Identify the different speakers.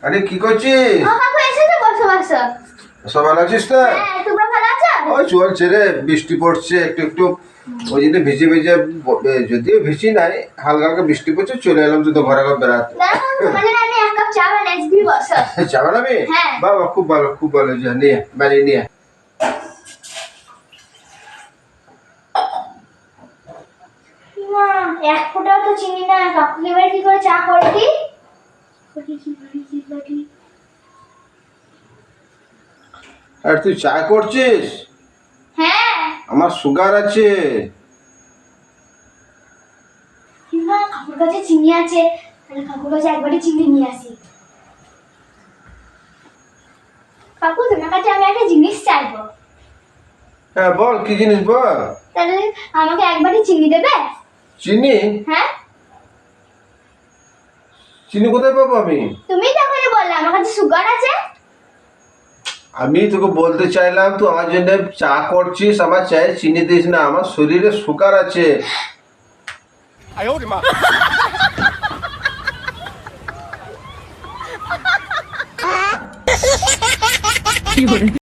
Speaker 1: আরে কি করছিস?
Speaker 2: ও কাকু এসে তো বসো বসো।
Speaker 1: সব ভালো আছিস তো?
Speaker 2: হ্যাঁ, তোমরা ভালো আছো?
Speaker 1: ওই চলছে রে, বৃষ্টি পড়ছে একটু একটু, ওই জন্য ভিজে ভিজে, যদিও ভিজি নাই, হালকা হালকা বৃষ্টি পড়ছে, চলে এলাম তো ঘরে ঘর বেড়াতে।
Speaker 2: না তোমার জন্য আমি এক কাপ চা বানাইছি, তুমি বসো।
Speaker 1: চা বানাবি?
Speaker 2: হ্যাঁ।
Speaker 1: বাবা খুব ভালো খুব ভালো, যা নিয়ে বানিয়ে নিয়ে।
Speaker 2: মা, এক ফোঁটাও তো চিনি না, কাকুকে এবার কি করে চা করবি?
Speaker 1: আর তুই চা করছিস?
Speaker 2: হ্যাঁ।
Speaker 1: আমার সুগার আছে।
Speaker 2: মা, কাকুর কাছে চিনি আছে, তাহলে কাকুর কাছে একবারই চিনি নিয়ে আসি। কাকু, তোমার কাছে আমি একটা জিনিস চাইবো।
Speaker 1: হ্যাঁ বল, কি জিনিস বল।
Speaker 2: তাহলে আমাকে একবারই চিনি দেবে?
Speaker 1: চিনি?
Speaker 2: হ্যাঁ।
Speaker 1: চিনি কোথায় পাবো আমি?
Speaker 2: তুমি তখন বললে আমার কাছে সুগার আছে।
Speaker 1: আমি তোকে বলতে চাইলাম, তুই আমার জন্য চা করছিস, আমার চায়ে চিনি দিস না, আমার শরীরে সুগার আছে।
Speaker 3: 哎呦我的妈！